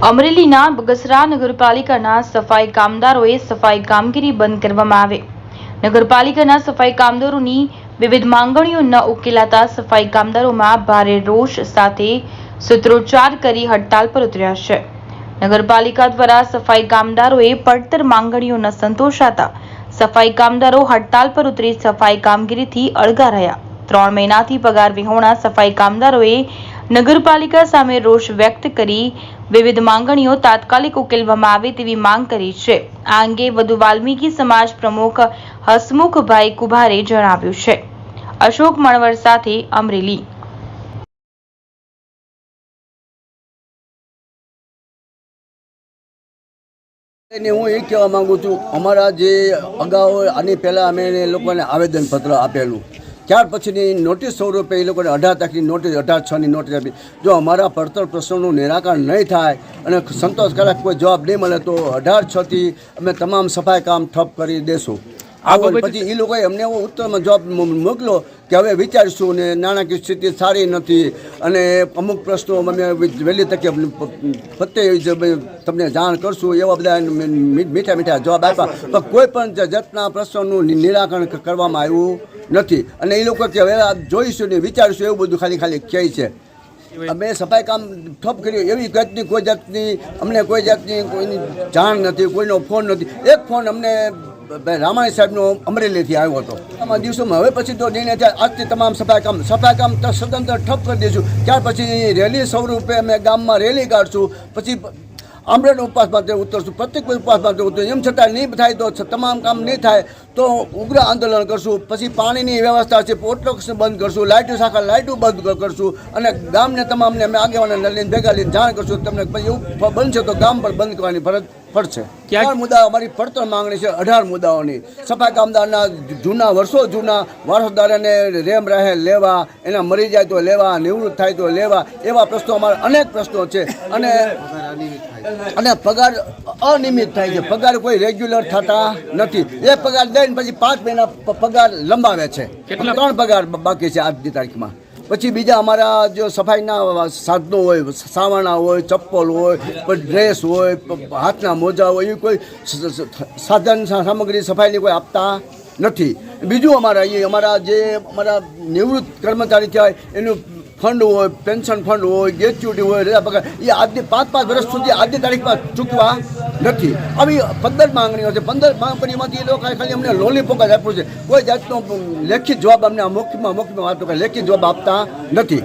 અમરેલીના બગસરા નગરપાલિકાના સફાઈ કામદારોએ સફાઈ કામગીરી બંધ કરવામાં આવે. નગરપાલિકાના સફાઈ કામદારોની વિવિધ માંગણીઓ ન ઉકેલાતા સફાઈ કામદારોમાં ભારે રોષ સાથે સૂત્રોચ્ચાર કરી હડતાલ પર ઉતર્યા છે. નગરપાલિકા દ્વારા સફાઈ કામદારોએ પડતર માંગણીઓ ન સંતોષાતા સફાઈ કામદારો હડતાલ પર ઉતરી સફાઈ કામગીરીથી અળગા રહ્યા. 3 મહિનાથી પગાર વિહોણા સફાઈ કામદારોએ નગરપાલિકા સામે રોષ વ્યક્ત કરી વિવિધ માંગણીઓ તાત્કાલિક ઉકેલવામાં આવે તેવી માંગ કરી છે. આ અંગે વધુ વાલ્મીકી સમાજ પ્રમુખ હસમુખભાઈ કુભારે જણાવ્યું છે. અશોક મણવર સાથે અમરેલી. હું એ કહેવા માંગુ છું, અમારા જે અગાઉ આની પહેલાં અમે એ લોકોને આવેદનપત્ર આપેલું, ત્યાર પછીની નોટિસ સ્વરૂપે એ લોકોને 18 તારીખની નોટિસ 18/6ની નોટિસ આપી. જો અમારા પડતર પ્રશ્નોનું નિરાકરણ નહીં થાય અને સંતોષકારક કોઈ જવાબ નહીં મળે તો 18/6થી અમે તમામ સફાઈ કામ ઠપ કરી દેશું. પછી એ લોકોએ અમને એવો ઉત્તરમાં જવાબ મોકલો કે હવે વિચારીશું ને નાણાકીય સ્થિતિ સારી નથી અને અમુક પ્રશ્નો અમે વહેલી તકે પ્રત્યે તમને જાણ કરશું, એવા બધા મીઠા મીઠા જવાબ આપ્યા. તો કોઈ પણ જાતના પ્રશ્નોનું નિરાકરણ કરવામાં આવ્યું નથી અને એ લોકો કે હવે જોઈશું ને વિચારીશું એવું બધું ખાલી કહે છે. અમે સફાઈ કામ ઠપ કર્યું, એવી કોઈ જાતની અમને કોઈ જાતની કોઈની જાણ નથી, કોઈનો ફોન નથી. એક ફોન અમને રામાણી સાહેબનો અમરેલીથી આવ્યો હતો. આમાં દિવસોમાં હવે પછી તો નિર્ણય થાય આજથી તમામ સફાઈ કામ સદંતર ઠપ કરી દઈશું. ત્યાર પછી રેલી સ્વરૂપે અમે ગામમાં રેલી કાઢશું, પછી આમરણ ઉપવાસ માટે ઉતરશું, પ્રત્યેક ઉપવાસ માટે ઉતરશું. એમ છતાં નહીં થાય તો તમામ કામ નહીં થાય તો ઉગ્ર આંદોલન કરશું. પછી પાણીની વ્યવસ્થા છે, પોર્ટ બંધ કરશું, લાઇટો બંધ કરશું અને ગામને તમામને અમે આગેવાનોને લઈને ભેગા લઈને જાણ કરશું. તમને પછી એવું બનશે તો ગામ પણ બંધ કરવાની ફરજ પડશે. 4 મુદ્દા અમારી પડતર માંગણી છે, 18 મુદ્દાઓની. સફાઈ કામદારના જૂના વર્ષો જૂના વારસદારોને રેમ રહે લેવા, એના મરી જાય તો લેવા, નિવૃત્ત થાય તો લેવા, એવા પ્રશ્નો અમારા અનેક પ્રશ્નો છે. અને પગાર અનિયમિત થાય છે, પગાર કોઈ રેગ્યુલર થતા નથી. એ પગાર દઈને પછી 5 મહિના પગાર લંબાવે છે. 3 પગાર બાકી છે આજની તારીખમાં. પછી બીજા અમારા જો સફાઈના સાધનો હોય, સાવરણા હોય, ચપ્પલ હોય, ડ્રેસ હોય, હાથના મોજા હોય, એવી કોઈ સાધન સામગ્રી સફાઈની કોઈ આપતા નથી. બીજું અમારા નિવૃત્ત કર્મચારી થયા એનું ફંડ હોય, પેન્શન ફંડ હોય, ગ્રેચ્યુટી હોય, રજા પગાર એ આજની 5 વર્ષ સુધી આજની તારીખમાં ચૂકવા નથી. આવી 15 માંગણીઓ છે. 15 માંગણીમાંથી એ લોકો ખાલી અમને લોલીપોપ જ આપ્યું છે. કોઈ જાતનો લેખિત જવાબ અમને મોખીમાં વાતો લેખિત જવાબ આપતા નથી.